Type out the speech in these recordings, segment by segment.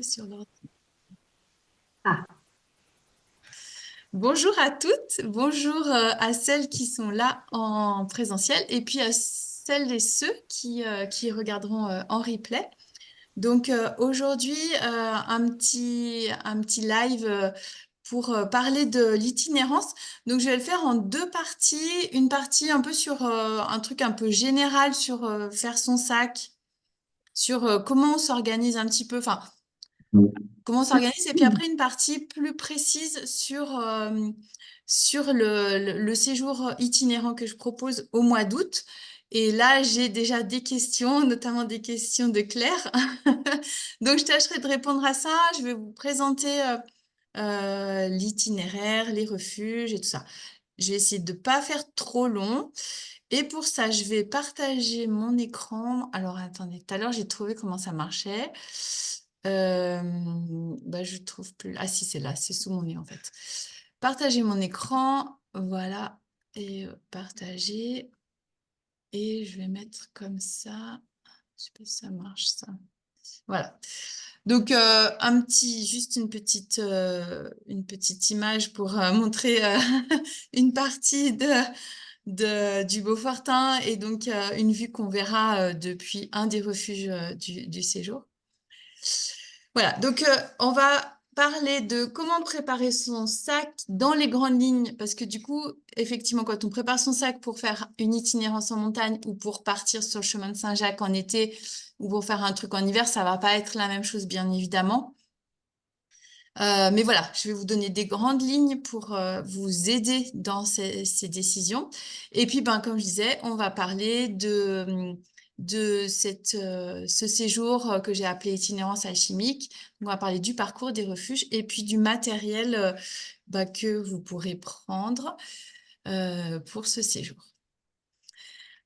Sur l'ordre. Ah, Bonjour à toutes, bonjour à celles qui sont là en présentiel et puis à celles et ceux qui regarderont en replay. Donc aujourd'hui, un petit live pour parler de l'itinérance. Donc je vais le faire en deux parties. Une partie un peu sur un truc un peu général sur faire son sac, sur comment on s'organise un petit peu, enfin comment on s'organise, et puis après une partie plus précise sur le séjour itinérant que je propose au mois d'août. Et là, j'ai déjà des questions, notamment des questions de Claire. Donc, je tâcherai de répondre à ça. Je vais vous présenter l'itinéraire, les refuges et tout ça. Je vais essayer de ne pas faire trop long. Et pour ça, je vais partager mon écran. Alors, attendez, tout à l'heure, j'ai trouvé comment ça marchait. Euh, je trouve plus. Ah si, c'est là, c'est sous mon nez en fait. Partager mon écran, voilà, et partager. Et je vais mettre comme ça. Je sais pas si ça marche ça. Voilà. Donc juste une petite image pour montrer une partie du Beaufortin et donc une vue qu'on verra depuis un des refuges du séjour. Voilà, donc on va parler de comment préparer son sac dans les grandes lignes, parce que du coup, effectivement, quand on prépare son sac pour faire une itinérance en montagne ou pour partir sur le chemin de Saint-Jacques en été ou pour faire un truc en hiver, ça va pas être la même chose, bien évidemment. Mais voilà, je vais vous donner des grandes lignes pour vous aider dans ces décisions. Et puis, ben, comme je disais, on va parler de ce séjour que j'ai appelé itinérance alchimique. On va parler du parcours des refuges et puis du matériel que vous pourrez prendre pour ce séjour.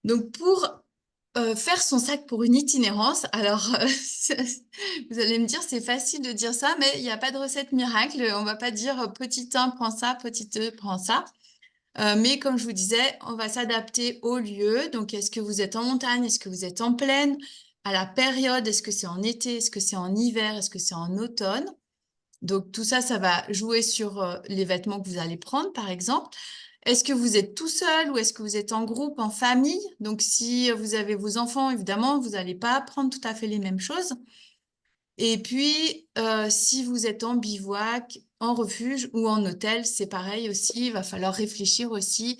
Donc, pour faire son sac pour une itinérance, alors vous allez me dire c'est facile de dire ça, mais il n'y a pas de recette miracle. On va pas dire petit 1 prends ça, petit 2 prends ça. Mais comme je vous disais, on va s'adapter au lieu. Donc, est-ce que vous êtes en montagne? Est-ce que vous êtes en plaine? À la période, est-ce que c'est en été? Est-ce que c'est en hiver? Est-ce que c'est en automne? Donc, tout ça, ça va jouer sur les vêtements que vous allez prendre, par exemple. Est-ce que vous êtes tout seul ou est-ce que vous êtes en groupe, en famille? Donc, si vous avez vos enfants, évidemment, vous n'allez pas prendre tout à fait les mêmes choses. Et puis, si vous êtes en bivouac, en refuge ou en hôtel, c'est pareil aussi. Il va falloir réfléchir aussi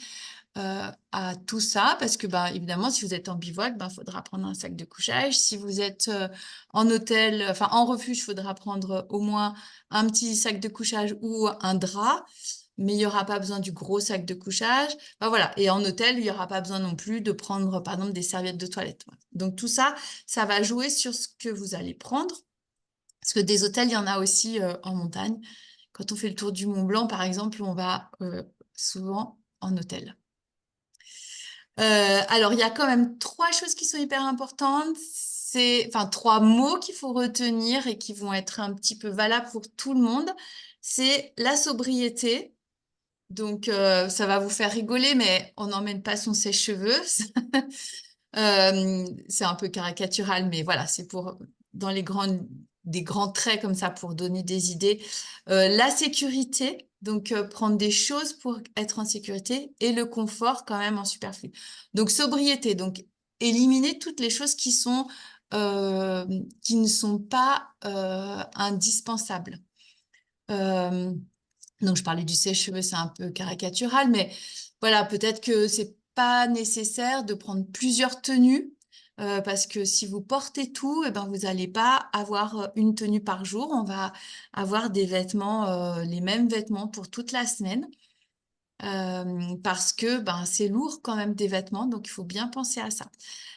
à tout ça parce que, bah, évidemment, si vous êtes en bivouac, il faudra prendre un sac de couchage. Si vous êtes en hôtel, enfin en refuge, il faudra prendre au moins un petit sac de couchage ou un drap. Mais il n'y aura pas besoin du gros sac de couchage. Enfin, voilà. Et en hôtel, il n'y aura pas besoin non plus de prendre, par exemple, des serviettes de toilette. Voilà. Donc tout ça, ça va jouer sur ce que vous allez prendre. Parce que des hôtels, il y en a aussi en montagne. Quand on fait le tour du Mont Blanc, par exemple, on va souvent en hôtel. Alors, il y a quand même trois choses qui sont hyper importantes. Enfin, trois mots qu'il faut retenir et qui vont être un petit peu valables pour tout le monde. C'est la sobriété. Donc, ça va vous faire rigoler, mais on n'emmène pas son sèche-cheveux. C'est un peu caricatural, mais voilà, c'est pour dans des grands traits comme ça pour donner des idées. La sécurité, donc prendre des choses pour être en sécurité et le confort quand même en superflu. Donc sobriété, donc éliminer toutes les choses qui ne sont pas indispensables. Euh, donc, je parlais du sèche-cheveux, c'est un peu caricatural, mais voilà, peut-être que c'est pas nécessaire de prendre plusieurs tenues, parce que si vous portez tout, eh ben, vous n'allez pas avoir une tenue par jour. On va avoir des vêtements, les mêmes vêtements pour toute la semaine, parce que ben, c'est lourd quand même des vêtements, donc il faut bien penser à ça.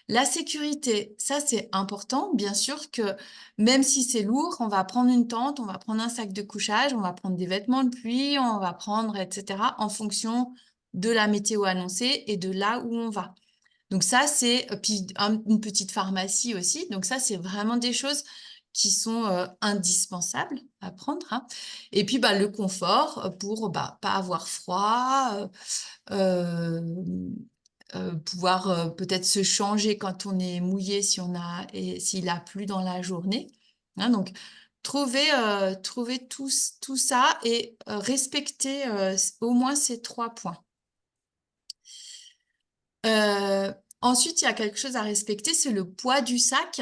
La sécurité, ça c'est important. Bien sûr que même si c'est lourd, on va prendre une tente, on va prendre un sac de couchage, on va prendre des vêtements de pluie, on va prendre, etc., en fonction de la météo annoncée et de là où on va. Donc ça, c'est puis une petite pharmacie aussi. Donc ça, c'est vraiment des choses qui sont indispensables à prendre, hein. Et puis bah, le confort pour bah, pas avoir froid, euh, pouvoir peut-être se changer quand on est mouillé si on a et s'il a plu dans la journée. Hein, donc trouvez tout ça et respectez au moins ces 3 points. Ensuite, il y a quelque chose à respecter, c'est le poids du sac.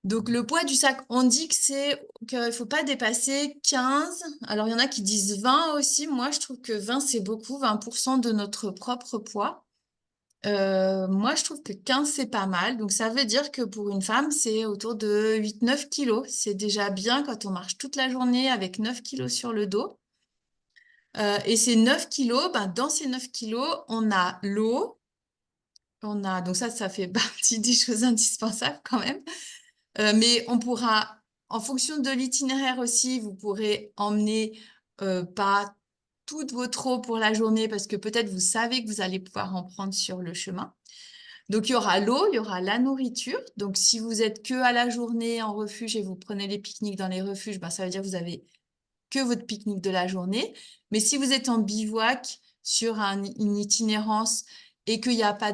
Donc, le poids du sac, on dit qu'il ne faut pas dépasser 15. Alors, il y en a qui disent 20 aussi. Moi, je trouve que 20, c'est beaucoup, 20% de notre propre poids. Moi, je trouve que 15, c'est pas mal. Donc, ça veut dire que pour une femme, c'est autour de 8-9 kilos. C'est déjà bien quand on marche toute la journée avec 9 kilos sur le dos. Et ces 9 kilos, ben, dans ces 9 kilos, on a l'eau. Donc ça fait partie des choses indispensables quand même. Mais on pourra, en fonction de l'itinéraire aussi, vous pourrez emmener pas toute votre eau pour la journée parce que peut-être vous savez que vous allez pouvoir en prendre sur le chemin. Donc, il y aura l'eau, il y aura la nourriture. Donc, si vous êtes que à la journée en refuge et vous prenez les pique-niques dans les refuges, ben, ça veut dire que vous avez que votre pique-nique de la journée. Mais si vous êtes en bivouac sur une itinérance et qu'il n'y a pas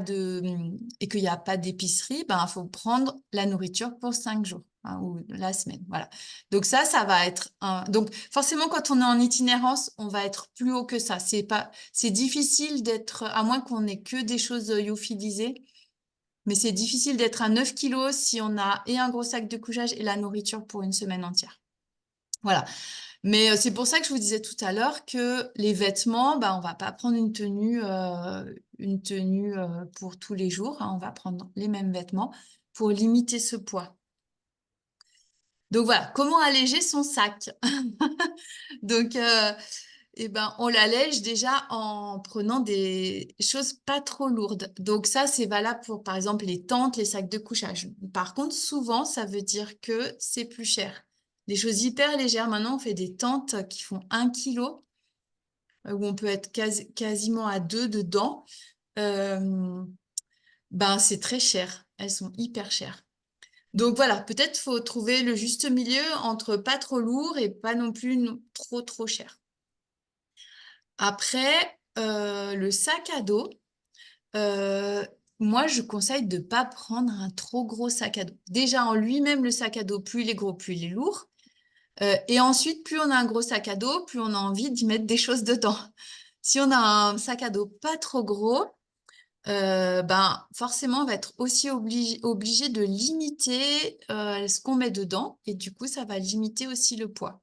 d'épicerie, ben, il faut prendre la nourriture pour 5 jours hein, ou la semaine. Voilà. Donc ça va être donc forcément, quand on est en itinérance, on va être plus haut que ça. C'est difficile d'être, à moins qu'on ait que des choses lyophilisées, mais c'est difficile d'être à 9 kilos si on a et un gros sac de couchage et la nourriture pour une semaine entière. Voilà. Mais c'est pour ça que je vous disais tout à l'heure que les vêtements, bah, on va pas prendre une tenue pour tous les jours. Hein, on va prendre les mêmes vêtements pour limiter ce poids. Donc voilà, comment alléger son sac? Donc, eh ben, on l'allège déjà en prenant des choses pas trop lourdes. Donc ça, c'est valable pour, par exemple, les tentes, les sacs de couchage. Par contre, souvent, ça veut dire que c'est plus cher. Des choses hyper légères. Maintenant, on fait des tentes qui font 1 kilo, où on peut être quasiment à 2 dedans. Ben, c'est très cher. Elles sont hyper chères. Donc voilà, peut-être faut trouver le juste milieu entre pas trop lourd et pas non plus trop cher. Après, le sac à dos, moi, je conseille de ne pas prendre un trop gros sac à dos. Déjà, en lui-même, le sac à dos, plus il est gros, plus il est lourd. Et ensuite, plus on a un gros sac à dos, plus on a envie d'y mettre des choses dedans. Si on a un sac à dos pas trop gros, ben, forcément, on va être aussi obligé de limiter ce qu'on met dedans. Et du coup, ça va limiter aussi le poids.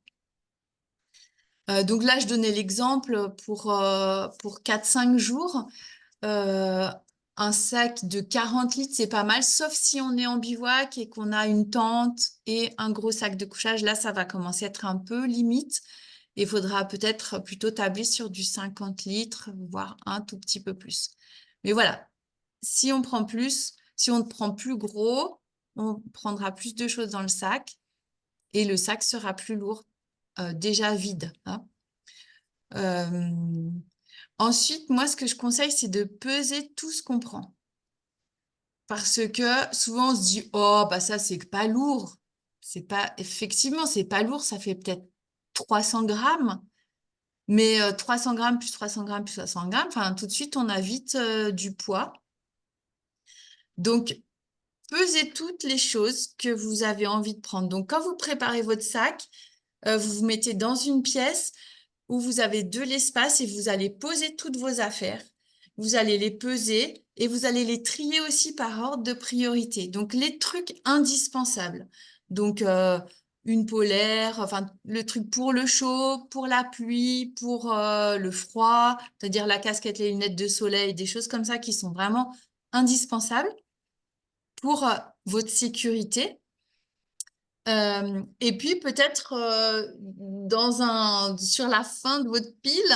Donc là, je donnais l'exemple pour 4-5 jours. Un sac de 40 litres, c'est pas mal, sauf si on est en bivouac et qu'on a une tente et un gros sac de couchage. Là, ça va commencer à être un peu limite. Il faudra peut-être plutôt tabler sur du 50 litres, voire un tout petit peu plus. Mais voilà, si on prend plus, si on prend plus gros, on prendra plus de choses dans le sac et le sac sera plus lourd, déjà vide. Hein. Ensuite, moi, ce que je conseille, c'est de peser tout ce qu'on prend. Parce que souvent, on se dit, oh, bah ça, c'est pas lourd. Effectivement, c'est pas lourd, ça fait peut-être 300 grammes. Mais 300 grammes plus 300 grammes plus 300 grammes, enfin, tout de suite, on a vite du poids. Donc, pesez toutes les choses que vous avez envie de prendre. Donc, quand vous préparez votre sac, vous vous mettez dans une pièce où vous avez de l'espace et vous allez poser toutes vos affaires. Vous allez les peser et vous allez les trier aussi par ordre de priorité. Donc, les trucs indispensables. Donc, une polaire, enfin, le truc pour le chaud, pour la pluie, pour le froid, c'est-à-dire la casquette, les lunettes de soleil, des choses comme ça qui sont vraiment indispensables pour votre sécurité. Et puis peut-être sur la fin de votre pile,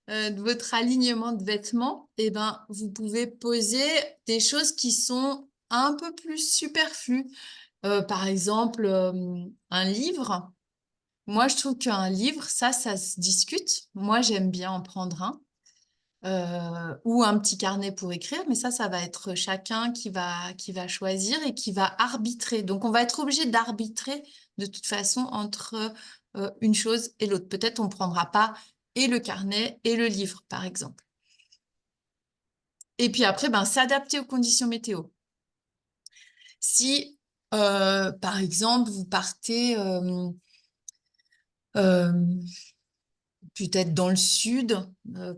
de votre alignement de vêtements, eh ben, vous pouvez poser des choses qui sont un peu plus superflues. Par exemple, un livre. Moi, je trouve qu'un livre, ça se discute. Moi, j'aime bien en prendre un. Ou un petit carnet pour écrire, mais ça va être chacun qui va choisir et qui va arbitrer. Donc, on va être obligé d'arbitrer de toute façon entre une chose et l'autre. Peut-être on ne prendra pas et le carnet et le livre, par exemple. Et puis après, ben, s'adapter aux conditions météo. Si Par exemple, vous partez euh, peut-être dans le sud,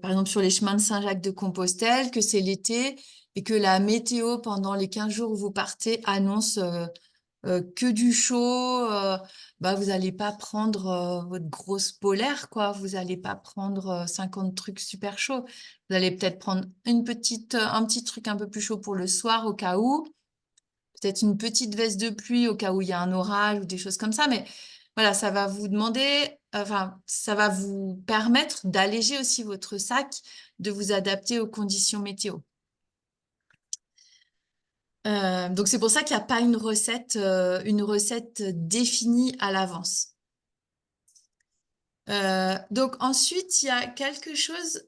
par exemple sur les chemins de Saint-Jacques-de-Compostelle, que c'est l'été et que la météo pendant les 15 jours où vous partez annonce que du chaud, bah vous n'allez pas prendre votre grosse polaire, quoi. Vous n'allez pas prendre 50 trucs super chauds. Vous allez peut-être prendre un petit truc un peu plus chaud pour le soir au cas où. Peut-être une petite veste de pluie au cas où il y a un orage ou des choses comme ça. Mais voilà, ça va vous demander, enfin, ça va vous permettre d'alléger aussi votre sac, de vous adapter aux conditions météo. Donc c'est pour ça qu'il n'y a pas une recette définie à l'avance. Donc ensuite, il y a quelque chose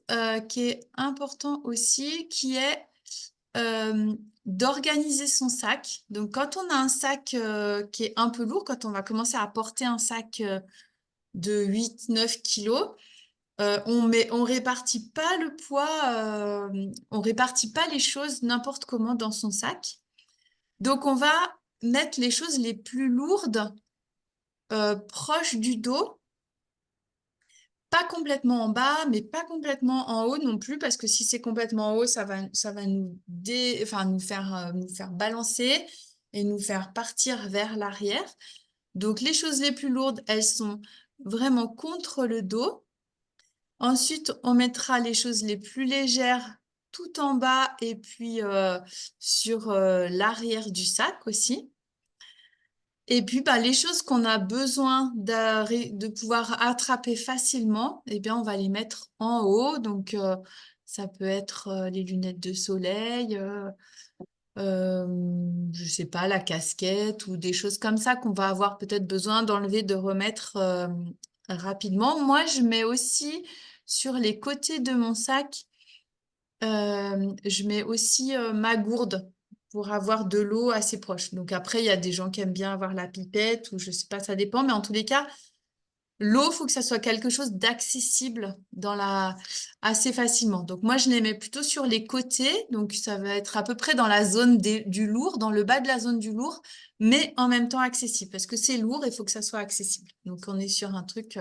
qui est important aussi, qui est d'organiser son sac. Donc quand on a un sac qui est un peu lourd, quand on va commencer à porter un sac de 8-9 kilos, on répartit pas le poids, on répartit pas les choses n'importe comment dans son sac. Donc on va mettre les choses les plus lourdes proches du dos. Pas complètement en bas, mais pas complètement en haut non plus, parce que si c'est complètement en haut, ça va enfin, nous faire balancer et nous faire partir vers l'arrière. Donc, les choses les plus lourdes, elles sont vraiment contre le dos. Ensuite, on mettra les choses les plus légères tout en bas et puis sur l'arrière du sac aussi. Et puis, bah, les choses qu'on a besoin de pouvoir attraper facilement, eh bien, on va les mettre en haut. Donc, ça peut être les lunettes de soleil, euh, je sais pas, la casquette ou des choses comme ça qu'on va avoir peut-être besoin d'enlever, de remettre rapidement. Moi, je mets aussi sur les côtés de mon sac, je mets aussi ma gourde pour avoir de l'eau assez proche. Donc après, il y a des gens qui aiment bien avoir la pipette ou je sais pas, ça dépend. Mais en tous les cas, l'eau, il faut que ça soit quelque chose d'accessible assez facilement. Donc moi, je les mets plutôt sur les côtés. Donc ça va être à peu près dans la zone du lourd, dans le bas de la zone du lourd, mais en même temps accessible. Parce que c'est lourd, il faut que ça soit accessible. Donc on est sur un truc,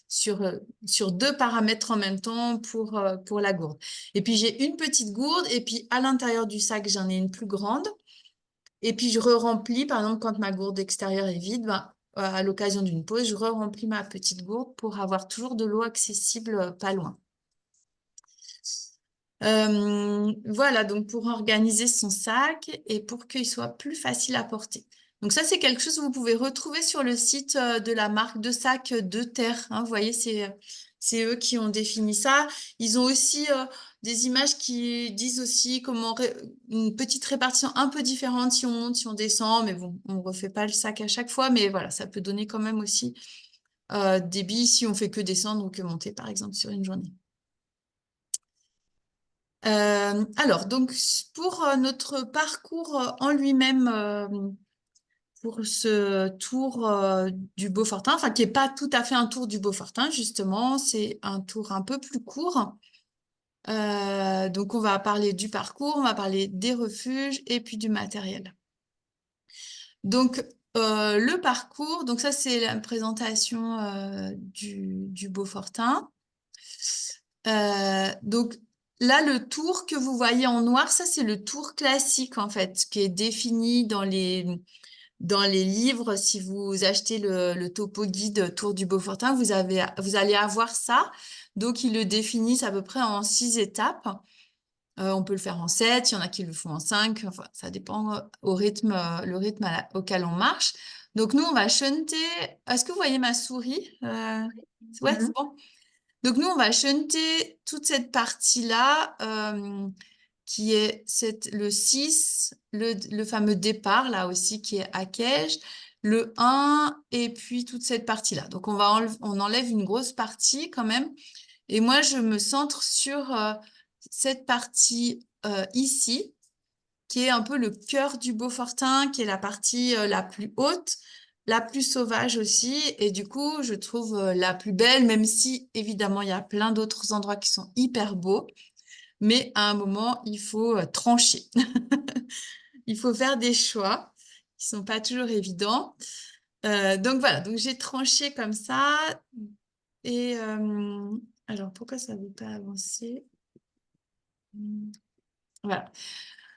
sur deux paramètres en même temps pour la gourde. Et puis j'ai une petite gourde et puis à l'intérieur du sac, j'en ai une plus grande. Et puis je re-remplis, par exemple, quand ma gourde extérieure est vide, ben, à l'occasion d'une pause, je re-remplis ma petite gourde pour avoir toujours de l'eau accessible pas loin. Voilà, donc pour organiser son sac et pour qu'il soit plus facile à porter. Donc ça, c'est quelque chose que vous pouvez retrouver sur le site de la marque de sac de terre. Hein. Vous voyez, c'est eux qui ont défini ça. Ils ont aussi des images qui disent aussi une petite répartition un peu différente si on monte, si on descend. Mais bon, on ne refait pas le sac à chaque fois. Mais voilà, ça peut donner quand même aussi des billes si on fait que descendre ou que monter, par exemple, sur une journée. Alors, donc, pour notre parcours en lui-même, pour ce tour du Beaufortin, enfin, qui n'est pas tout à fait un tour du Beaufortin, justement, c'est un tour un peu plus court. Donc, on va parler du parcours, on va parler des refuges et puis du matériel. Donc, le parcours, donc ça, c'est la présentation du Beaufortin. Donc, là, le tour que vous voyez en noir, ça, c'est le tour classique, en fait, qui est défini dans les livres. Si vous achetez le topo guide Tour du Beaufortin, vous allez avoir ça. Donc, ils le définissent à peu près en 6 étapes. On peut le faire en 7, il y en a qui le font en 5. Enfin, ça dépend le rythme auquel on marche. Donc, nous, on va shunter. Est-ce que vous voyez ma souris? Ouais, c'est Mhm. bon. Donc nous, on va shunter toute cette partie-là, qui est le 6, le fameux départ, là aussi, qui est à Kej, le 1, et puis toute cette partie-là. Donc on enlève une grosse partie quand même. Et moi, je me centre sur cette partie ici, qui est un peu le cœur du Beaufortin, qui est la partie la plus haute, la plus sauvage aussi, et du coup, je trouve la plus belle, même si évidemment, il y a plein d'autres endroits qui sont hyper beaux, mais à un moment, il faut trancher. Il faut faire des choix. qui sont pas toujours évidents. Donc voilà, donc j'ai tranché comme ça. Et alors, pourquoi ça ne veut pas avancer? Voilà.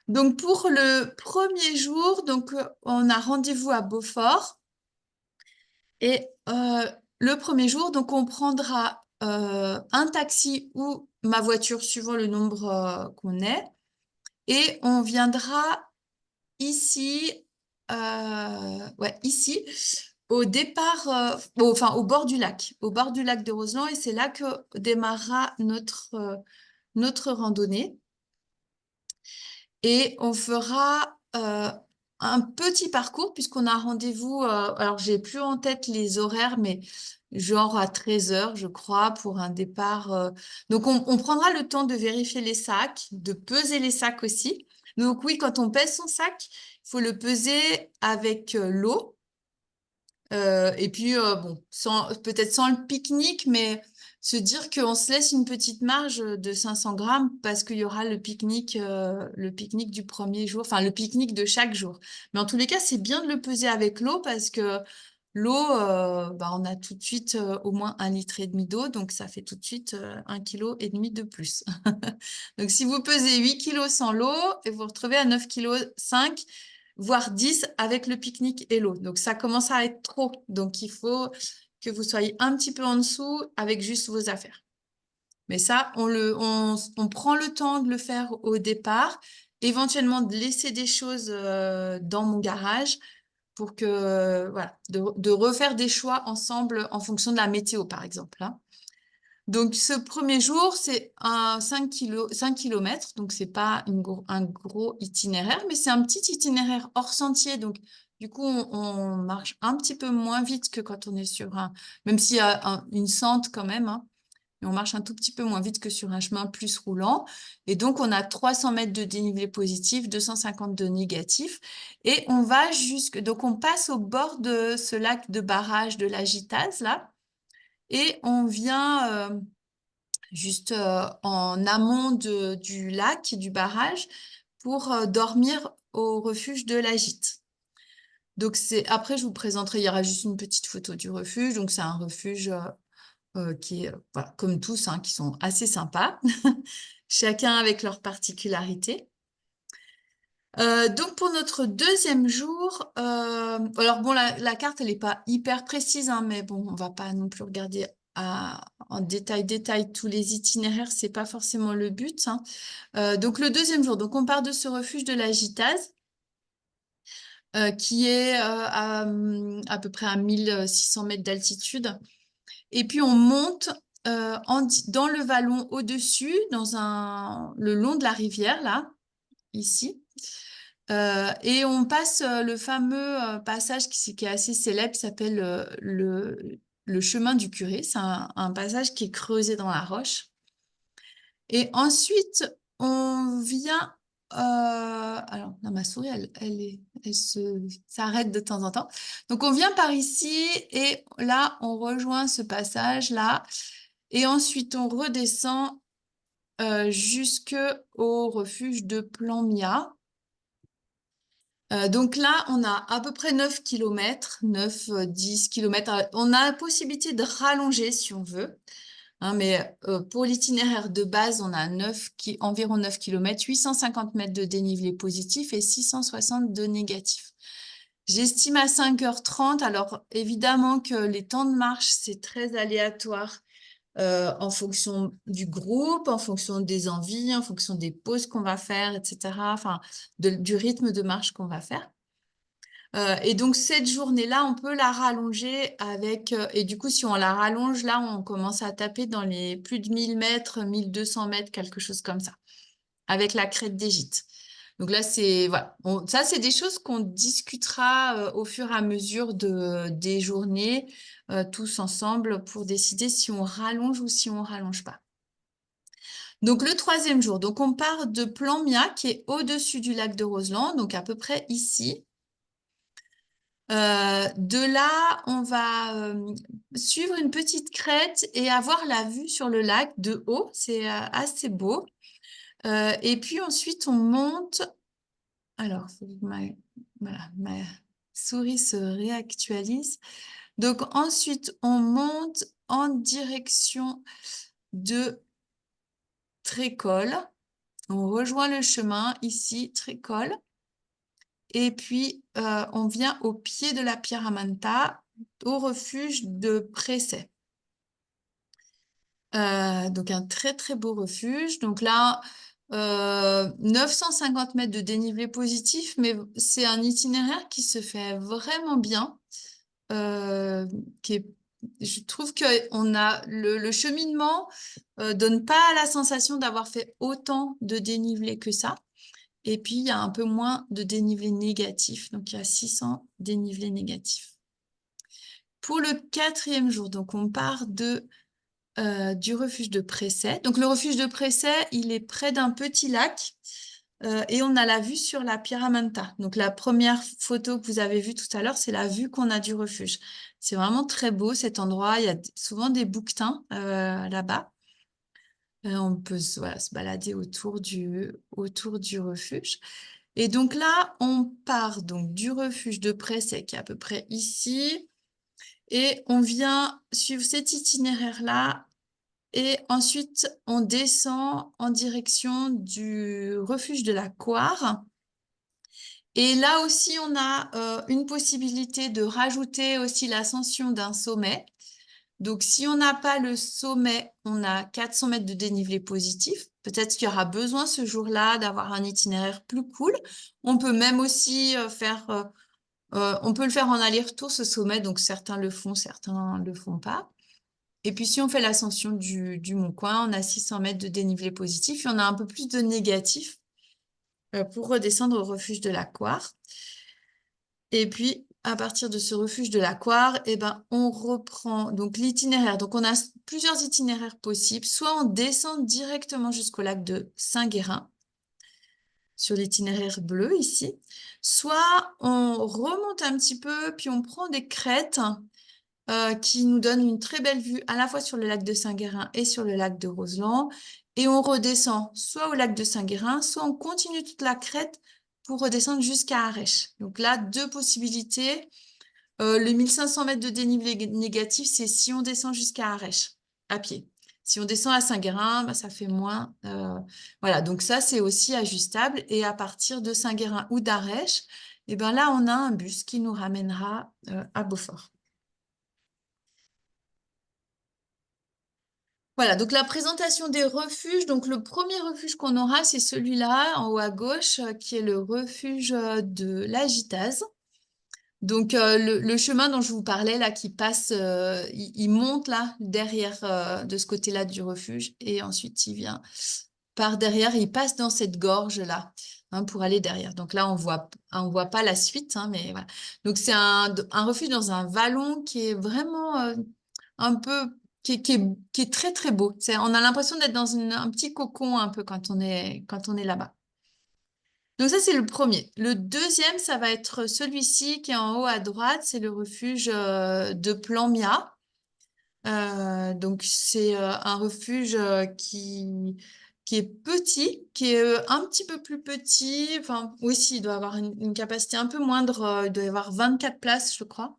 Donc pour le premier jour, donc, on a rendez-vous à Beaufort. Et le premier jour, donc on prendra un taxi ou ma voiture suivant le nombre qu'on est. Et on viendra ici, ouais, ici, au départ, enfin au bord du lac, de Roseland. Et c'est là que démarrera notre randonnée. Et on fera un petit parcours puisqu'on a rendez-vous, alors j'ai plus en tête les horaires, mais genre à 13 heures, je crois, pour un départ. Donc on prendra le temps de vérifier les sacs, de peser les sacs aussi. Donc oui, quand on pèse son sac, il faut le peser avec l'eau. Et puis, bon, peut-être sans le pique-nique, mais se dire qu'on se laisse une petite marge de 500 grammes parce qu'il y aura le pique-nique du premier jour, enfin le pique-nique de chaque jour. Mais en tous les cas, c'est bien de le peser avec l'eau parce que l'eau, bah, on a tout de suite au moins 1,5 litre d'eau, donc ça fait tout de suite 1,5 kg de plus. Donc si vous pesez 8 kilos sans l'eau, et vous retrouvez à 9,5 kg, voire 10 avec le pique-nique et l'eau. Donc, ça commence à être trop. Donc, il faut que vous soyez un petit peu en dessous avec juste vos affaires. Mais ça, on prend le temps de le faire au départ, éventuellement de laisser des choses dans mon garage pour que, voilà, de refaire des choix ensemble en fonction de la météo, par exemple, hein. Donc, ce premier jour, c'est un 5 km, donc c'est pas un gros itinéraire, mais c'est un petit itinéraire hors sentier. Donc, du coup, on marche un petit peu moins vite que quand on est sur même s'il y a une sente quand même, hein, mais on marche un tout petit peu moins vite que sur un chemin plus roulant. Et donc, on a 300 mètres de dénivelé positif, 250 de négatif. Et on va donc on passe au bord de ce lac de barrage de la Gitase, là. Et on vient juste en amont du lac et du barrage pour dormir au refuge de la Gite. Donc après, je vous présenterai, il y aura juste une petite photo du refuge. Donc c'est un refuge qui est, voilà, comme tous, hein, qui sont assez sympas, chacun avec leurs particularités. Donc pour notre deuxième jour, alors bon, la carte, elle n'est pas hyper précise, hein, mais bon, on va pas non plus regarder en détail tous les itinéraires, c'est pas forcément le but, hein. Donc le deuxième jour, donc on part de ce refuge de la Gitase, qui est à peu près à 1600 mètres d'altitude. Et puis on monte dans le vallon au-dessus, le long de la rivière, là, ici. Et on passe le fameux passage qui est assez célèbre, qui s'appelle le chemin du curé. C'est un passage qui est creusé dans la roche. Et ensuite, on vient... alors, non, ma souris, elle s'arrête de temps en temps. Donc, on vient par ici et là, on rejoint ce passage-là. Et ensuite, on redescend jusqu'au refuge de Plan-Mia. Donc là, on a à peu près 9 km, 9-10 km. On a la possibilité de rallonger si on veut, hein, mais pour l'itinéraire de base, on a environ 9 km, 850 mètres de dénivelé positif et 660 de négatif. J'estime à 5h30. Alors évidemment que les temps de marche, c'est très aléatoire en fonction du groupe, en fonction des envies, en fonction des pauses qu'on va faire, etc. Enfin, du rythme de marche qu'on va faire. Et donc, cette journée-là, on peut la rallonger et du coup, si on la rallonge, là, on commence à taper dans les plus de 1000 mètres, 1200 mètres, quelque chose comme ça, avec la crête des Gîtes. Donc là, voilà. Ça, c'est des choses qu'on discutera au fur et à mesure des journées, tous ensemble, pour décider si on rallonge ou si on rallonge pas. Donc, le troisième jour, donc on part de Plan-Mia, qui est au-dessus du lac de Roseland, donc à peu près ici. De là, on va suivre une petite crête et avoir la vue sur le lac de haut. C'est assez beau. Et puis ensuite, on monte. Alors, voilà, souris se réactualise. Donc ensuite, on monte en direction de Trécole. On rejoint le chemin ici, Trécole. Et puis, on vient au pied de la Pierramanta, au refuge de Pressay. Donc, un très, très beau refuge. Donc là, 950 mètres de dénivelé positif, mais c'est un itinéraire qui se fait vraiment bien. Je trouve que le cheminement donne pas la sensation d'avoir fait autant de dénivelé que ça. Et puis, il y a un peu moins de dénivelé négatif. Donc, il y a 600 dénivelés négatifs. Pour le 4e jour, donc on part du refuge de Pressay. Donc, le refuge de Pressay, il est près d'un petit lac et on a la vue sur la Pierramanta. Donc, la première photo que vous avez vue tout à l'heure, c'est la vue qu'on a du refuge. C'est vraiment très beau cet endroit. Il y a souvent des bouquetins là-bas. On peut se balader autour du refuge. Et donc là, on part donc du refuge de Pressay, qui est à peu près ici. Et on vient suivre cet itinéraire-là. Et ensuite, on descend en direction du refuge de la Coire. Et là aussi, on a une possibilité de rajouter aussi l'ascension d'un sommet. Donc, si on n'a pas le sommet, on a 400 mètres de dénivelé positif. Peut-être qu'il y aura besoin ce jour-là d'avoir un itinéraire plus cool. On peut même aussi on peut le faire en aller-retour, ce sommet. Donc, certains le font, certains ne le font pas. Et puis, si on fait l'ascension du Mont Coin, on a 600 mètres de dénivelé positif et on a un peu plus de négatif pour redescendre au refuge de la Coire. Et puis, à partir de ce refuge de la Coire, eh ben, on reprend donc l'itinéraire. Donc, on a plusieurs itinéraires possibles. Soit on descend directement jusqu'au lac de Saint-Guérin, sur l'itinéraire bleu ici. Soit on remonte un petit peu, puis on prend des crêtes qui nous donnent une très belle vue à la fois sur le lac de Saint-Guérin et sur le lac de Roseland. Et on redescend soit au lac de Saint-Guérin, soit on continue toute la crête pour redescendre jusqu'à Arèche. Donc là, deux possibilités. Le 1500 mètres de dénivelé négatif, c'est si on descend jusqu'à Arèche, à pied. Si on descend à Saint-Guérin, bah, ça fait moins. Voilà, donc ça, c'est aussi ajustable. Et à partir de Saint-Guérin ou d'Arèche, et ben là, on a un bus qui nous ramènera à Beaufort. Voilà, donc la présentation des refuges. Donc le premier refuge qu'on aura, c'est celui-là, en haut à gauche, qui est le refuge de la Gitase. Donc le chemin dont je vous parlais, là, qui passe, il monte là, derrière, de ce côté-là du refuge, et ensuite il vient par derrière, il passe dans cette gorge-là, hein, pour aller derrière. Donc là, on voit pas la suite, hein, mais voilà. Donc c'est un refuge dans un vallon qui est vraiment un peu qui est très très beau. On a l'impression d'être dans un petit cocon un peu quand on est là-bas. Donc ça, c'est le premier. Le deuxième, ça va être celui-ci qui est en haut à droite, c'est le refuge de Plan-Mia. Donc c'est un refuge qui est petit, qui est un petit peu plus petit. Enfin, aussi, il doit avoir une capacité un peu moindre. Il doit y avoir 24 places, je crois.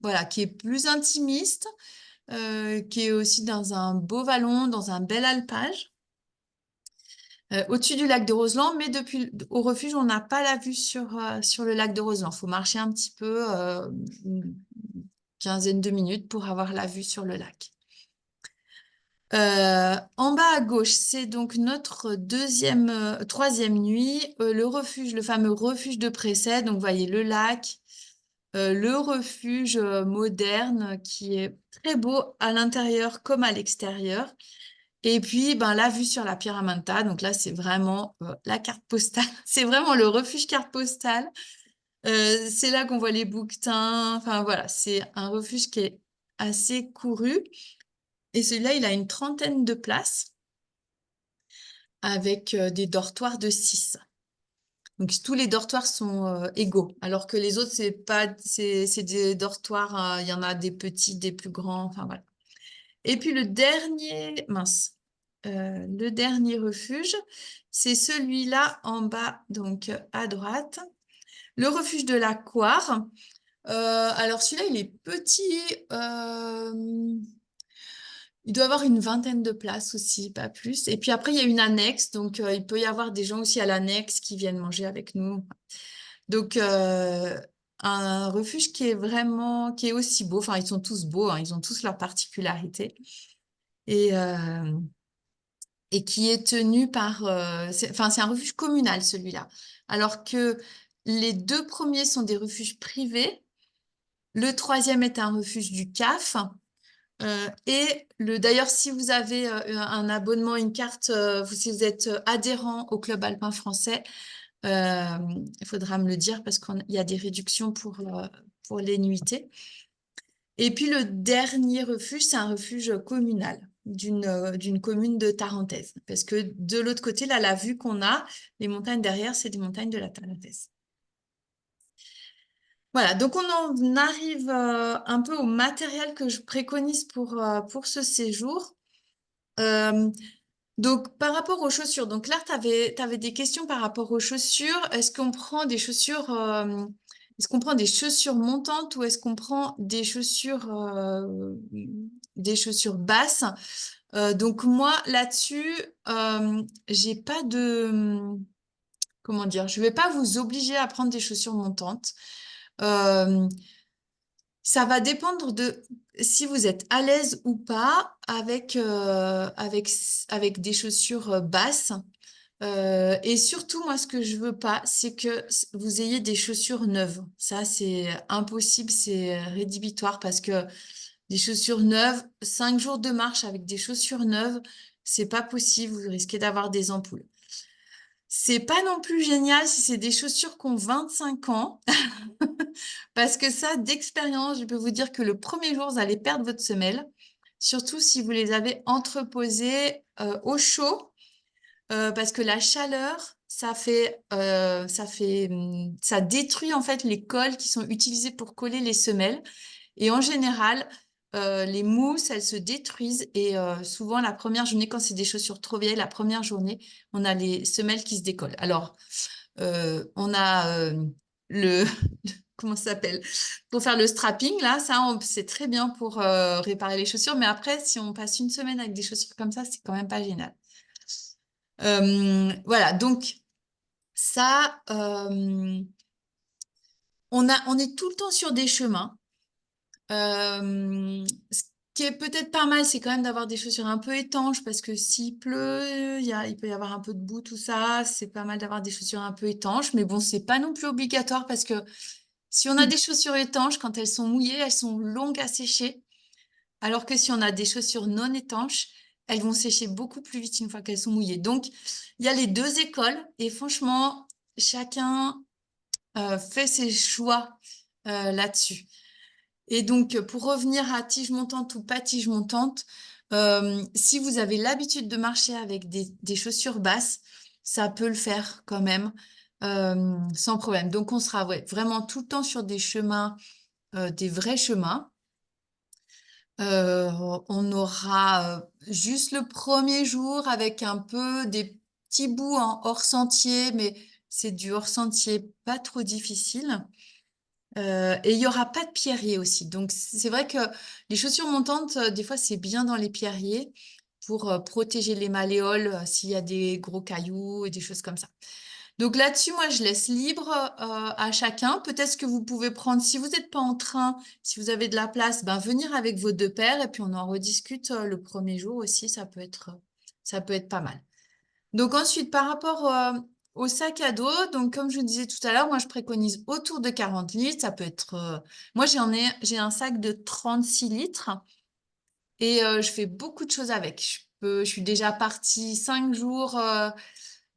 Voilà, qui est plus intimiste, qui est aussi dans un beau vallon, dans un bel alpage, au-dessus du lac de Roseland, mais au refuge, on n'a pas la vue sur le lac de Roseland. Il faut marcher un petit peu, une quinzaine de minutes pour avoir la vue sur le lac. En bas à gauche, c'est donc notre troisième nuit, le fameux refuge de Pressay. Donc, vous voyez le lac, le refuge moderne qui est très beau à l'intérieur comme à l'extérieur. Et puis, ben, la vue sur la Pierramanta. Donc là, c'est vraiment la carte postale. C'est vraiment le refuge carte postale. C'est là qu'on voit les bouquetins. Enfin, voilà, c'est un refuge qui est assez couru. Et celui-là, il a une trentaine de places avec des dortoirs de 6. Donc, tous les dortoirs sont égaux, alors que les autres, c'est des dortoirs, il y en a des petits, des plus grands, enfin voilà. Et puis le dernier, mince, le dernier refuge, c'est celui-là en bas, donc à droite. Le refuge de la Coire. Alors celui-là, il est petit. Il doit avoir une vingtaine de places aussi, pas plus. Et puis après, il y a une annexe. Donc, il peut y avoir des gens aussi à l'annexe qui viennent manger avec nous. Donc, un refuge qui est aussi beau. Enfin, ils sont tous beaux, hein, ils ont tous leurs particularités. Et, euh, et qui est tenu par... enfin, c'est un refuge communal, celui-là. Alors que les deux premiers sont des refuges privés. Le troisième est un refuge du CAF. D'ailleurs, si vous avez un abonnement, une carte, si vous êtes adhérent au Club Alpin Français, il faudra me le dire parce qu'il y a des réductions pour les nuitées. Et puis le dernier refuge, c'est un refuge communal d'une commune de Tarentaise. Parce que de l'autre côté, là, la vue qu'on a, les montagnes derrière, c'est des montagnes de la Tarentaise. Voilà, donc on en arrive un peu au matériel que je préconise pour ce séjour. Euh, donc, par rapport aux chaussures, donc là, tu avais des questions par rapport aux chaussures. Est-ce qu'on prend des chaussures montantes ou est-ce qu'on prend des chaussures basses? Donc, moi, là-dessus, j'ai pas comment dire, je vais pas vous obliger à prendre des chaussures montantes. Euh, Ça va dépendre de si vous êtes à l'aise ou pas avec des chaussures basses. Et surtout, moi, ce que je veux pas, c'est que vous ayez des chaussures neuves. Ça, c'est impossible, c'est rédhibitoire parce que des chaussures neuves, 5 jours de marche avec des chaussures neuves, c'est pas possible. Vous risquez d'avoir des ampoules. C'est pas non plus génial si c'est des chaussures qui ont 25 ans. Parce que ça, d'expérience, je peux vous dire que le premier jour, vous allez perdre votre semelle, surtout si vous les avez entreposées au chaud, parce que la chaleur, ça détruit en fait les colles qui sont utilisées pour coller les semelles. Et en général, les mousses, elles se détruisent. Et souvent, la première journée, quand c'est des chaussures trop vieilles, la première journée, on a les semelles qui se décollent. Alors, on a le comment ça s'appelle? Pour faire le strapping, là, ça, c'est très bien pour réparer les chaussures. Mais après, si on passe une semaine avec des chaussures comme ça, c'est quand même pas génial. Voilà, donc ça, on est tout le temps sur des chemins. Ce qui est peut-être pas mal, c'est quand même d'avoir des chaussures un peu étanches parce que s'il pleut, il peut y avoir un peu de boue, tout ça. C'est pas mal d'avoir des chaussures un peu étanches. Mais bon, c'est pas non plus obligatoire parce que si on a des chaussures étanches, quand elles sont mouillées, elles sont longues à sécher. Alors que si on a des chaussures non étanches, elles vont sécher beaucoup plus vite une fois qu'elles sont mouillées. Donc, il y a les deux écoles et franchement, chacun fait ses choix là-dessus. Et donc, pour revenir à tige montante ou pas tige montante, si vous avez l'habitude de marcher avec des chaussures basses, ça peut le faire quand même sans problème. Donc, on sera vraiment tout le temps sur des chemins, des vrais chemins. On aura juste le premier jour avec un peu des petits bouts en hors sentier, mais c'est du hors sentier pas trop difficile. Et il n'y aura pas de pierriers aussi. Donc, c'est vrai que les chaussures montantes, des fois, c'est bien dans les pierriers pour protéger les malléoles s'il y a des gros cailloux et des choses comme ça. Donc là-dessus, moi, je laisse libre à chacun. Peut-être que vous pouvez prendre, si vous n'êtes pas en train, si vous avez de la place, ben, venir avec vos deux paires et puis on en rediscute le premier jour aussi. Ça peut être pas mal. Donc ensuite, par rapport au sac à dos, donc comme je vous disais tout à l'heure, moi je préconise autour de 40 litres. Ça peut être, moi j'ai un sac de 36 litres et je fais beaucoup de choses avec. Je suis déjà partie 5 jours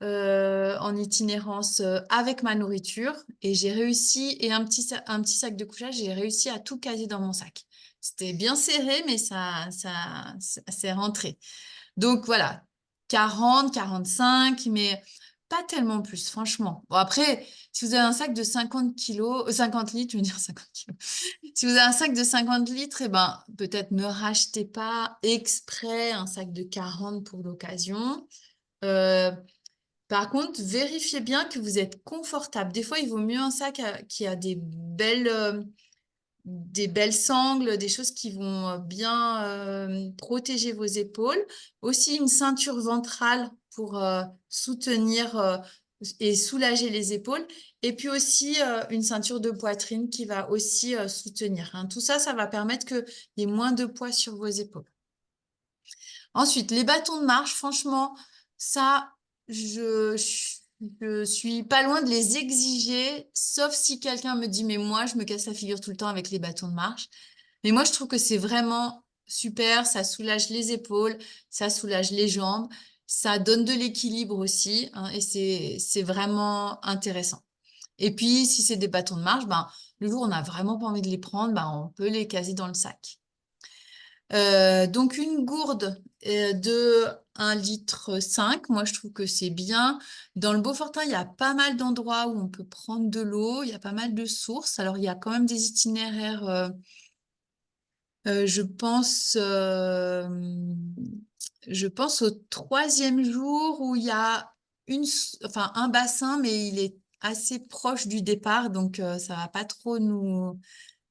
en itinérance avec ma nourriture et j'ai réussi, et un petit sac de couchage, j'ai réussi à tout caser dans mon sac. C'était bien serré, mais ça s'est rentré. Donc voilà, 40, 45, mais pas tellement plus, franchement. Bon, après, si vous avez un sac de 50 kilos, 50 litres, je veux dire 50 kilos. Si vous avez un sac de 50 litres, eh ben, peut-être ne rachetez pas exprès un sac de 40 pour l'occasion. Euh, Par contre, vérifiez bien que vous êtes confortable. Des fois, il vaut mieux un sac qui a des belles sangles, des choses qui vont bien protéger vos épaules. Aussi une ceinture ventrale pour soutenir et soulager les épaules. Et puis aussi une ceinture de poitrine qui va aussi soutenir, hein. Tout ça, ça va permettre qu'il y ait moins de poids sur vos épaules. Ensuite, les bâtons de marche, franchement, ça, je suis pas loin de les exiger, sauf si quelqu'un me dit, mais moi, je me casse la figure tout le temps avec les bâtons de marche. Mais moi, je trouve que c'est vraiment super, ça soulage les épaules, ça soulage les jambes, ça donne de l'équilibre aussi, hein, et c'est vraiment intéressant. Et puis, si c'est des bâtons de marche, ben, le jour où on n'a vraiment pas envie de les prendre, ben, on peut les caser dans le sac. Donc une gourde de 1,5 litre, moi je trouve que c'est bien. Dans le Beaufortin, il y a pas mal d'endroits où on peut prendre de l'eau, il y a pas mal de sources. Alors il y a quand même des itinéraires, je pense au 3e jour où il y a enfin, un bassin, mais il est assez proche du départ, donc ça va pas trop nous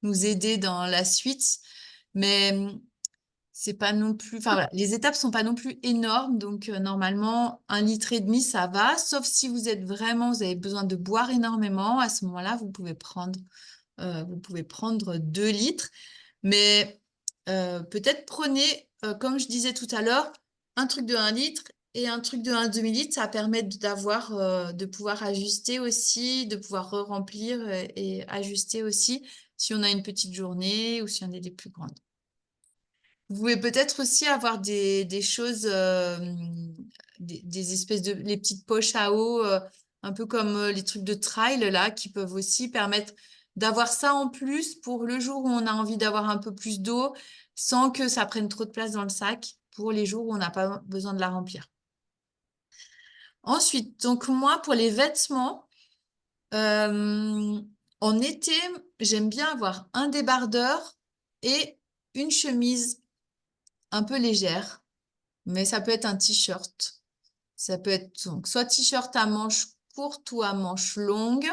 aider dans la suite. Mais c'est pas non plus, enfin voilà, les étapes sont pas non plus énormes, donc normalement 1,5 litre ça va, sauf si vous vous avez besoin de boire énormément, à ce moment-là vous pouvez prendre 2 litres, mais peut-être prenez, comme je disais tout à l'heure, un truc de 1 litre et un truc de 1,5 litre, ça permet de pouvoir ajuster aussi, de pouvoir remplir et ajuster aussi si on a une petite journée ou si on a des plus grandes. Vous pouvez peut-être aussi avoir des choses, des espèces de les petites poches à eau, un peu comme les trucs de trail là, qui peuvent aussi permettre d'avoir ça en plus pour le jour où on a envie d'avoir un peu plus d'eau, sans que ça prenne trop de place dans le sac, pour les jours où on n'a pas besoin de la remplir. Ensuite, donc moi, pour les vêtements, en été, j'aime bien avoir un débardeur et une chemise un peu légère, mais ça peut être un t-shirt. Ça peut être donc soit t-shirt à manches courtes ou à manches longues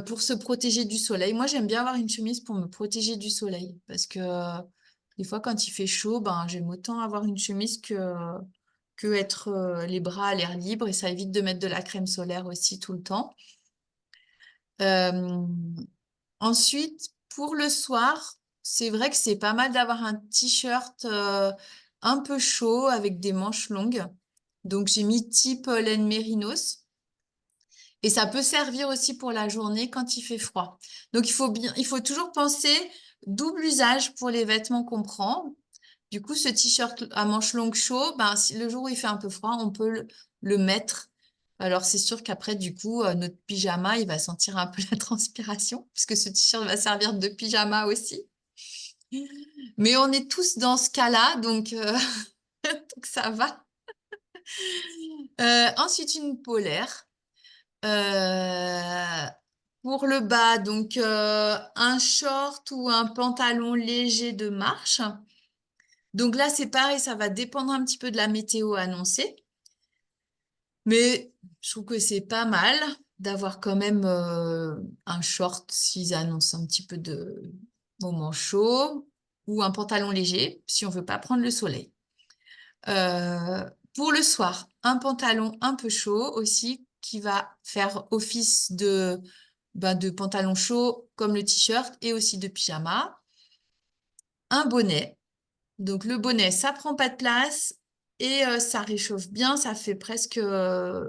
pour se protéger du soleil. Moi, j'aime bien avoir une chemise pour me protéger du soleil parce que des fois, quand il fait chaud, ben, j'aime autant avoir une chemise que être les bras à l'air libre et ça évite de mettre de la crème solaire aussi tout le temps. Euh, Ensuite, pour le soir, c'est vrai que c'est pas mal d'avoir un t-shirt un peu chaud avec des manches longues. Donc, j'ai mis type laine mérinos. Et ça peut servir aussi pour la journée quand il fait froid. Donc, il faut toujours penser double usage pour les vêtements qu'on prend. Du coup, ce t-shirt à manches longues chaud, ben, si le jour où il fait un peu froid, on peut le mettre. Alors, c'est sûr qu'après, du coup, notre pyjama, il va sentir un peu la transpiration, puisque ce t-shirt va servir de pyjama aussi. Mais on est tous dans ce cas-là, donc, donc ça va. Ensuite, une polaire. Euh, pour le bas, donc un short ou un pantalon léger de marche. Donc là, c'est pareil, ça va dépendre un petit peu de la météo annoncée. Mais je trouve que c'est pas mal d'avoir quand même un short s'ils annoncent un petit peu de moment chaud ou un pantalon léger si on veut pas prendre le soleil. Pour le soir, un pantalon un peu chaud aussi qui va faire office de pantalon chaud comme le t-shirt et aussi de pyjama. Un bonnet. Donc le bonnet, ça prend pas de place et ça réchauffe bien. Ça fait presque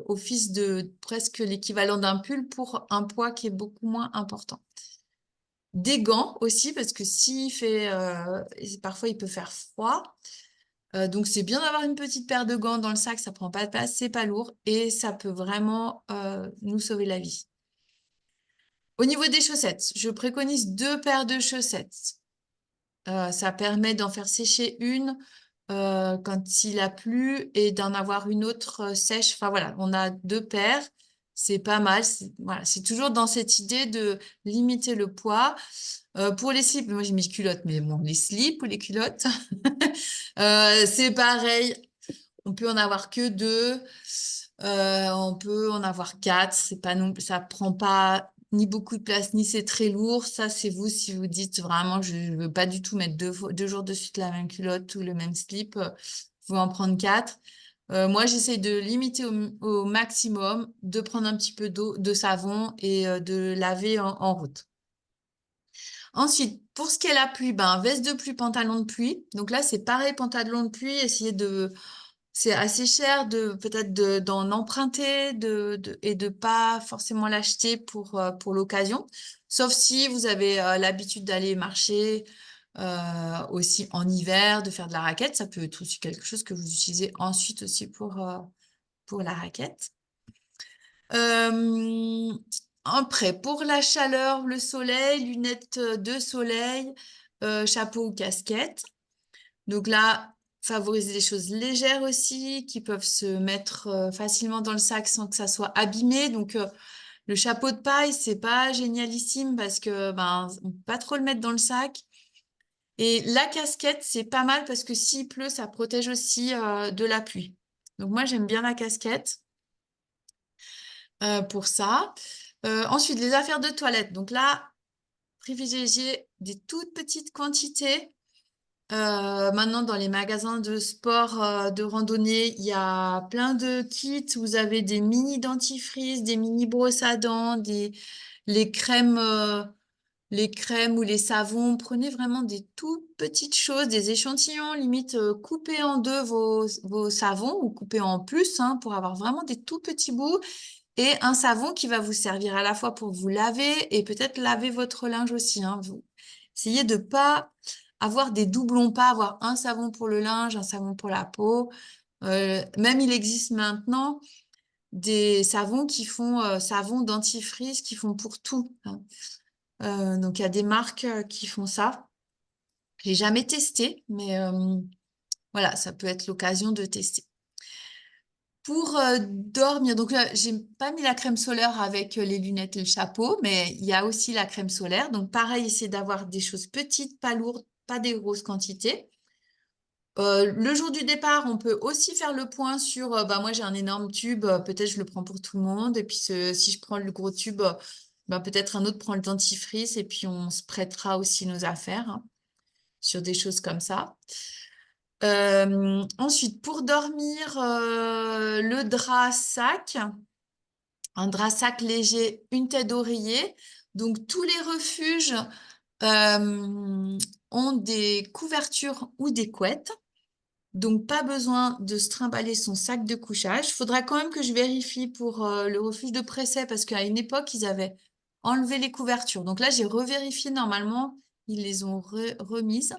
office de presque l'équivalent d'un pull pour un poids qui est beaucoup moins important. Des gants aussi parce que s'il fait, parfois il peut faire froid. Donc c'est bien d'avoir une petite paire de gants dans le sac, ça prend pas de place, c'est pas lourd et ça peut vraiment nous sauver la vie. Au niveau des chaussettes, je préconise 2 paires de chaussettes. Ça permet d'en faire sécher une quand il a plu et d'en avoir une autre sèche. Enfin voilà, on a 2 paires, c'est pas mal. Voilà, c'est toujours dans cette idée de limiter le poids. Pour les slips, moi j'ai mis culottes, mais bon, les slips ou les culottes, c'est pareil. On peut en avoir que 2. On peut en avoir 4. C'est pas non, ça prend pas ni beaucoup de place, ni c'est très lourd. Ça, c'est vous si vous dites vraiment, je veux pas du tout mettre 2 jours de suite la même culotte ou le même slip. Vous pouvez en prendre 4. Moi, j'essaie de limiter au maximum, de prendre un petit peu d'eau, de savon et de laver en route. Ensuite, pour ce qui est la pluie, ben, veste de pluie, pantalon de pluie. Donc là, c'est pareil, pantalon de pluie, essayez de c'est assez cher de peut-être d'en emprunter et de pas forcément l'acheter pour l'occasion. Sauf si vous avez l'habitude d'aller marcher aussi en hiver, de faire de la raquette. Ça peut être aussi quelque chose que vous utilisez ensuite aussi pour la raquette. Euh, Après, pour la chaleur, le soleil, lunettes de soleil, chapeau ou casquette. Donc là, favoriser des choses légères aussi, qui peuvent se mettre facilement dans le sac sans que ça soit abîmé. Donc le chapeau de paille, c'est pas génialissime parce que ben on peut pas trop le mettre dans le sac. Et la casquette, c'est pas mal parce que s'il pleut, ça protège aussi de la pluie. Donc moi, j'aime bien la casquette pour ça. Ensuite, les affaires de toilette. Donc là, privilégier des toutes petites quantités. Maintenant, dans les magasins de sport, de randonnée, il y a plein de kits. Vous avez des mini dentifrices, des mini brosses à dents, les crèmes, les crèmes ou les savons. Prenez vraiment des toutes petites choses, des échantillons, limite coupez en deux vos savons ou coupez en plus hein, pour avoir vraiment des tout petits bouts et un savon qui va vous servir à la fois pour vous laver et peut-être laver votre linge aussi. Hein. Vous essayez de pas avoir des doublons, pas avoir un savon pour le linge, un savon pour la peau. Même il existe maintenant des savons qui font savon dentifrice qui font pour tout. Hein. Donc il y a des marques qui font ça. J'ai jamais testé, mais voilà, ça peut être l'occasion de tester. Pour dormir, donc là, j'ai pas mis la crème solaire avec les lunettes et le chapeau, mais il y a aussi la crème solaire. Donc pareil, essayez d'avoir des choses petites, pas lourdes, pas des grosses quantités. Le jour du départ, on peut aussi faire le point sur, bah moi j'ai un énorme tube, peut-être je le prends pour tout le monde, et puis si je prends le gros tube, bah, peut-être un autre prend le dentifrice, et puis on se prêtera aussi nos affaires hein, sur des choses comme ça. Ensuite, pour dormir, le drap sac, un drap sac léger, une tête d'oreiller. Donc, tous les refuges ont des couvertures ou des couettes. Donc, pas besoin de se trimballer son sac de couchage. Il faudra quand même que je vérifie pour le refuge de Pressay parce qu'à une époque, ils avaient enlevé les couvertures. Donc là, j'ai revérifié normalement, ils les ont remises.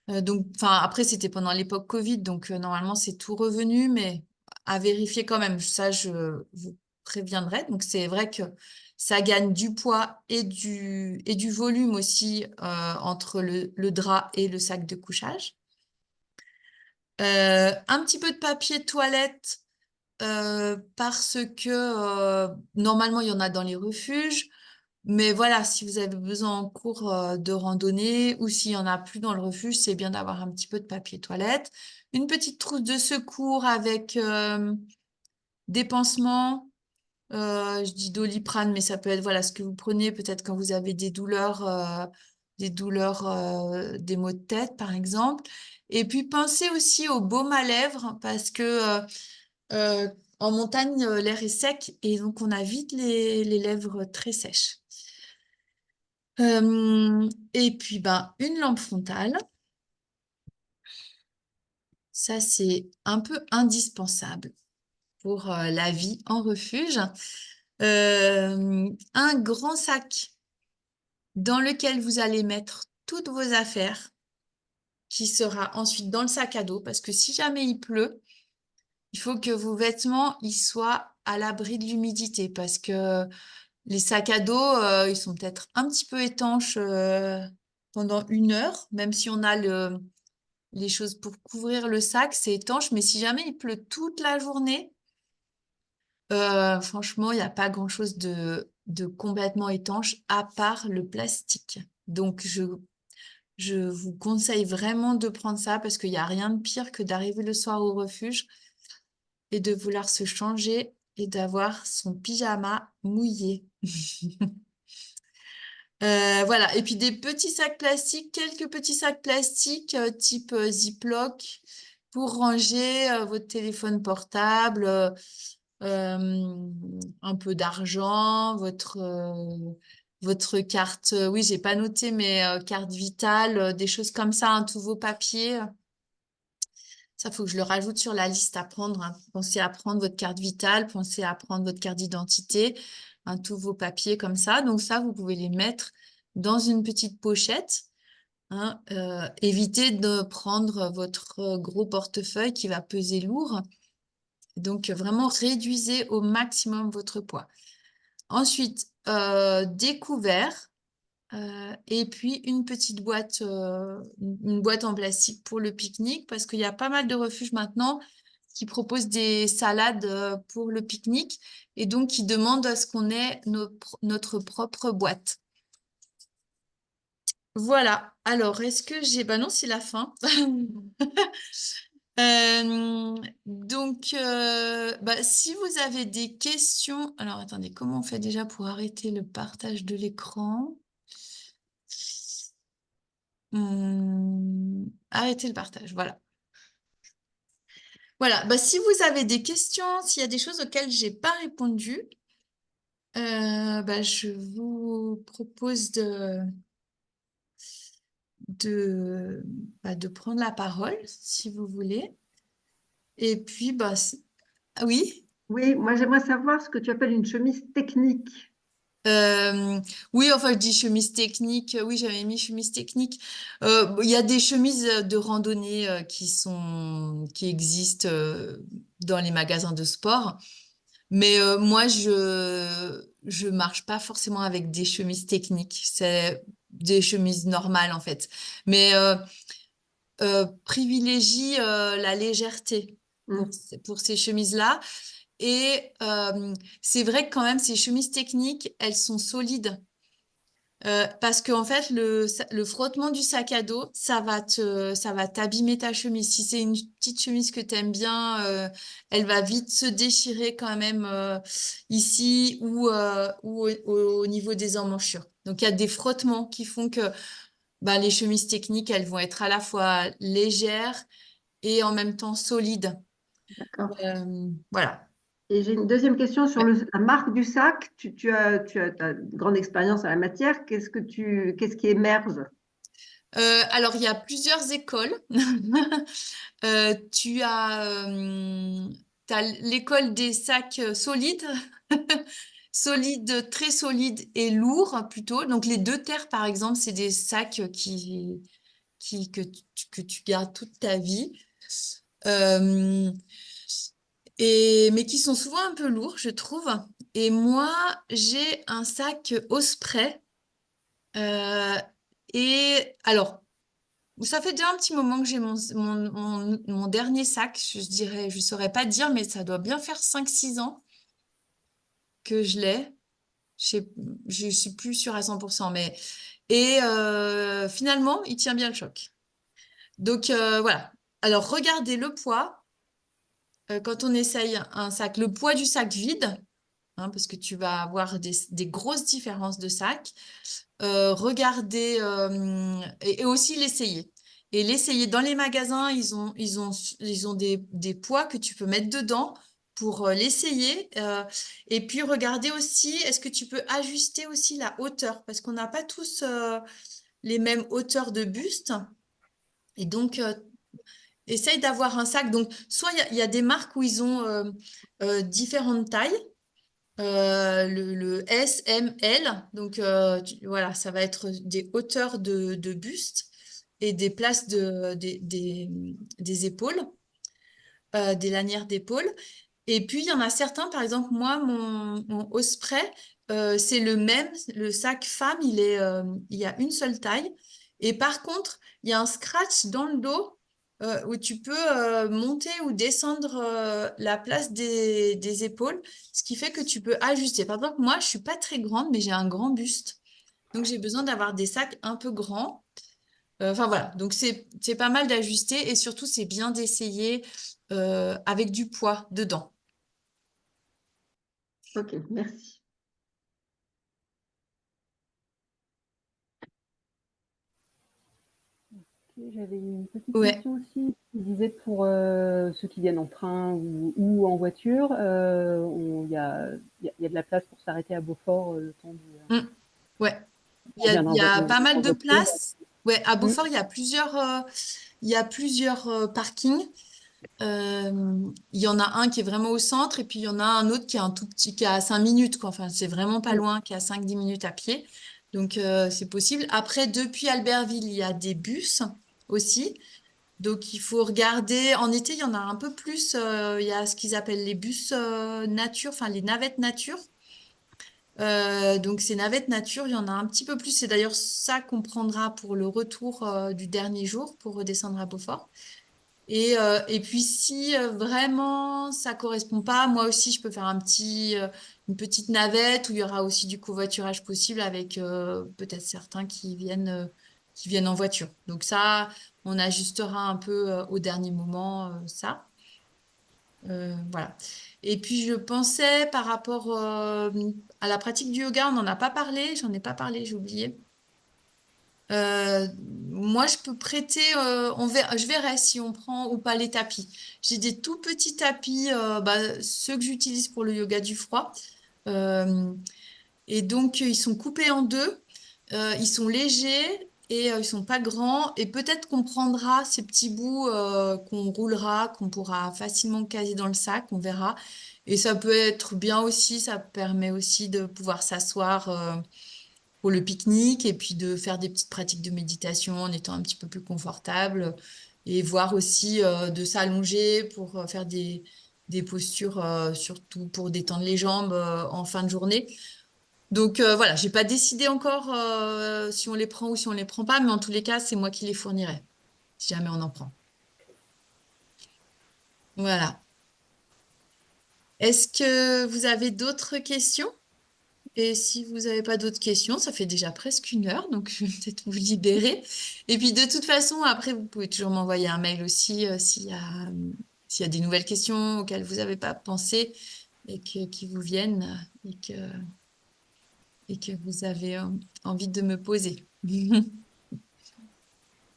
Donc, enfin, après, c'était pendant l'époque Covid, donc normalement, c'est tout revenu, mais à vérifier quand même. Ça, je vous préviendrai. Donc, c'est vrai que ça gagne du poids et du volume aussi entre le drap et le sac de couchage. Un petit peu de papier toilette parce que normalement, il y en a dans les refuges. Mais voilà, si vous avez besoin en cours de randonnée ou s'il n'y en a plus dans le refuge, c'est bien d'avoir un petit peu de papier toilette. Une petite trousse de secours avec des pansements. Je dis Doliprane, mais ça peut être voilà, ce que vous prenez peut-être quand vous avez des maux de tête, par exemple. Et puis pensez aussi au baume à lèvres parce que en montagne, l'air est sec et donc on a vite les lèvres très sèches. Et puis, ben, une lampe frontale. Ça, c'est un peu indispensable pour la vie en refuge. Un grand sac dans lequel vous allez mettre toutes vos affaires, qui sera ensuite dans le sac à dos, parce que si jamais il pleut, il faut que vos vêtements ils soient à l'abri de l'humidité, parce que les sacs à dos, ils sont peut-être un petit peu étanches pendant 1 heure, même si on a les choses pour couvrir le sac, c'est étanche, mais si jamais il pleut toute la journée, franchement, il n'y a pas grand-chose de complètement étanche à part le plastique. Donc, je vous conseille vraiment de prendre ça parce qu'il n'y a rien de pire que d'arriver le soir au refuge et de vouloir se changer et d'avoir son pyjama mouillé. Voilà, et puis des petits sacs plastiques, quelques petits sacs plastiques type Ziploc pour ranger votre téléphone portable, un peu d'argent, votre carte, oui, j'ai pas noté, mais carte vitale, des choses comme ça, tous vos papiers. Ça, faut que je le rajoute sur la liste à prendre, hein. Pensez à prendre votre carte vitale, pensez à prendre votre carte d'identité, tous vos papiers comme ça. Donc ça, vous pouvez les mettre dans une petite pochette, hein. Évitez de prendre votre gros portefeuille qui va peser lourd. Donc vraiment, réduisez au maximum votre poids. Ensuite, des couverts. Et puis une petite boîte, une boîte en plastique pour le pique-nique, parce qu'il y a pas mal de refuges maintenant qui proposent des salades pour le pique-nique et donc qui demandent à ce qu'on ait notre propre boîte. Voilà. Alors, est-ce que j'ai... Bah non, c'est la fin. Donc, bah, si vous avez des questions... Alors, attendez, comment on fait déjà pour arrêter le partage de l'écran? Arrêter le partage, voilà. Voilà, bah, si vous avez des questions, s'il y a des choses auxquelles j'ai pas répondu, bah, je vous propose de prendre la parole, si vous voulez. Et puis, bah, ah oui. Oui, moi j'aimerais savoir ce que tu appelles une chemise technique. Oui, enfin, je dis chemise technique. Oui, j'avais mis chemise technique. Il y a des chemises de randonnée qui existent dans les magasins de sport. Mais moi, je marche pas forcément avec des chemises techniques. C'est des chemises normales, en fait. Mais privilégie la légèreté Hmm, pour ces chemises-là. Et c'est vrai que quand même, ces chemises techniques, elles sont solides. Parce qu'en fait, le frottement du sac à dos, ça va t'abîmer ta chemise. Si c'est une petite chemise que tu aimes bien, elle va vite se déchirer quand même ici ou au niveau des emmanchures. Donc, il y a des frottements qui font que bah, les chemises techniques, elles vont être à la fois légères et en même temps solides. d'accord. Voilà. Et j'ai une deuxième question sur la marque du sac. T'as une grande expérience en la matière. Qu'est-ce qui émerge? Alors, il y a plusieurs écoles. Tu as, t'as l'école des sacs solides, solides, très solides et lourds plutôt. Donc, les deux terres, par exemple, c'est des sacs que tu gardes toute ta vie. Euh, mais qui sont souvent un peu lourds, je trouve. Et moi, j'ai un sac Osprey. Euh, et alors, ça fait déjà un petit moment que j'ai mon dernier sac, je dirais, je saurais pas dire, mais ça doit bien faire 5 6 ans que je l'ai. Je je suis plus sûre à 100%, mais... Et finalement, il tient bien le choc. Donc voilà. Alors, regardez le poids. Quand on essaye un sac, le poids du sac vide, hein, parce que tu vas avoir des grosses différences de sac. Regardez et aussi l'essayer. Et l'essayer dans les magasins, ils ont des poids que tu peux mettre dedans pour l'essayer. Et puis regarder aussi, est-ce que tu peux ajuster aussi la hauteur? Parce qu'on n'a pas tous les mêmes hauteurs de buste. Et donc, essaye d'avoir un sac. Donc, soit il y a des marques où ils ont différentes tailles. Le S, M, L. Donc, voilà, ça va être des hauteurs de buste et des places des épaules, des lanières d'épaules. Et puis, il y en a certains, par exemple, moi, mon Osprey, c'est le même. Le sac femme, il y a une seule taille. Et par contre, il y a un scratch dans le dos où tu peux monter ou descendre la place des épaules, ce qui fait que tu peux ajuster. Par exemple, moi, je suis pas très grande, mais j'ai un grand buste. Donc, j'ai besoin d'avoir des sacs un peu grands. Enfin, voilà. Donc, c'est pas mal d'ajuster et surtout, c'est bien d'essayer avec du poids dedans. Ok, merci. J'avais une petite Ouais. question aussi. Tu disais pour ceux qui viennent en train ou en voiture, il y a de la place pour s'arrêter à Beaufort le temps du. Mm. Ouais. On vient Il y a pas mal en de voiture. places. Ouais, à Hmm. Beaufort, il y a plusieurs parkings. Il y en a un qui est vraiment au centre et puis il y en a un autre qui est un tout petit, qui est à 5 minutes, quoi. Enfin, c'est vraiment pas loin, qui est à 5-10 minutes à pied. Donc, c'est possible. Après, depuis Albertville, il y a des bus aussi. Donc, il faut regarder. En été, il y en a un peu plus. Il y a ce qu'ils appellent les bus nature, enfin les navettes nature. Donc, ces navettes nature, il y en a un petit peu plus. C'est d'ailleurs ça qu'on prendra pour le retour du dernier jour pour redescendre à Beaufort. Et puis, si vraiment ça correspond pas, moi aussi, je peux faire une petite navette où il y aura aussi du covoiturage possible avec peut-être certains qui viennent en voiture. Donc ça, on ajustera un peu au dernier moment ça. Voilà. Et puis, je pensais par rapport à la pratique du yoga, on n'en a pas parlé, j'en ai pas parlé, j'ai oublié. Euh, Moi, je peux prêter, je verrai si on prend ou pas les tapis. J'ai des tout petits tapis, ceux que j'utilise pour le yoga du froid. Euh, et donc, ils sont coupés en deux. Ils sont légers et ils sont pas grands. Et peut-être qu'on prendra ces petits bouts qu'on roulera, qu'on pourra facilement caser dans le sac. On verra. Et ça peut être bien aussi. Ça permet aussi de pouvoir s'asseoir pour le pique-nique et puis de faire des petites pratiques de méditation en étant un petit peu plus confortable et voir aussi de s'allonger pour faire des postures, surtout pour détendre les jambes en fin de journée. Donc voilà, j'ai pas décidé encore si on les prend ou si on les prend pas, mais en tous les cas, c'est moi qui les fournirai si jamais on en prend. Voilà. Est-ce que vous avez d'autres questions? Et si vous n'avez pas d'autres questions, ça fait déjà presque 1 heure, donc je vais peut-être vous libérer. Et puis de toute façon, après, vous pouvez toujours m'envoyer un mail aussi s'il y a des nouvelles questions auxquelles vous n'avez pas pensé et qui vous viennent et que vous avez envie de me poser.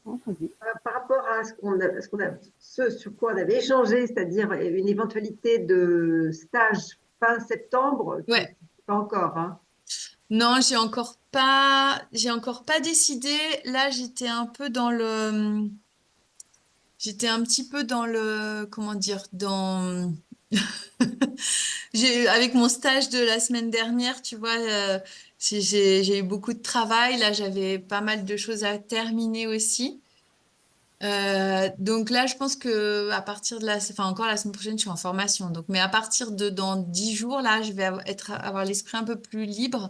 Entendu. Par rapport à ce sur quoi on avait échangé, c'est-à-dire une éventualité de stage fin septembre, tu ne Ouais. sais pas encore, hein? Non, j'ai encore pas décidé. Là, j'étais un petit peu dans le, comment dire, avec mon stage de la semaine dernière, tu vois, j'ai eu beaucoup de travail. Là, j'avais pas mal de choses à terminer aussi. Donc là, je pense que à partir enfin encore la semaine prochaine, je suis en formation. Donc, mais à partir de dans 10 jours, là, je vais avoir l'esprit un peu plus libre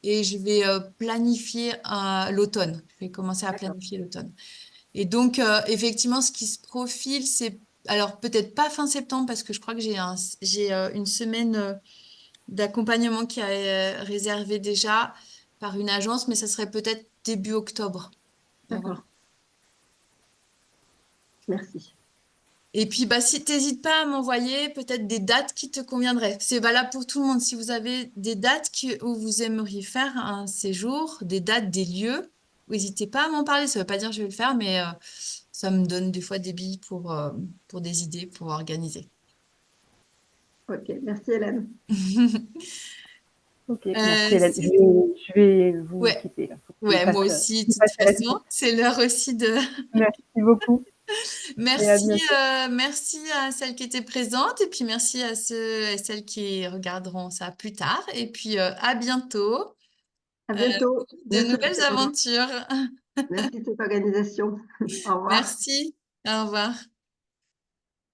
et je vais planifier l'automne. Je vais commencer à D'accord. planifier l'automne. Et donc, effectivement, ce qui se profile, c'est alors peut-être pas fin septembre parce que je crois que j'ai une semaine d'accompagnement qui est réservée déjà par une agence, mais ça serait peut-être début octobre. Voilà. D'accord. Merci. Et puis, bah, si t'hésites pas à m'envoyer peut-être des dates qui te conviendraient. C'est valable pour tout le monde. Si vous avez des dates où vous aimeriez faire un séjour, des dates, des lieux, n'hésitez pas à m'en parler. Ça veut pas dire que je vais le faire, mais ça me donne des fois des billes pour des idées, pour organiser. Ok, merci Hélène. Ok, merci Euh, Hélène. si- Je vais vous Ouais, quitter là. Faut que ouais, moi aussi, de je toute passe à la suite. façon. C'est l'heure aussi de. Merci beaucoup et à Merci, bientôt. merci à celles qui étaient présentes et puis merci à ceux et celles qui regarderont ça plus tard. Et puis à bientôt, À euh, bientôt. de Merci de nouvelles cette, aventures. merci de cette organisation. Au revoir. Merci, au revoir.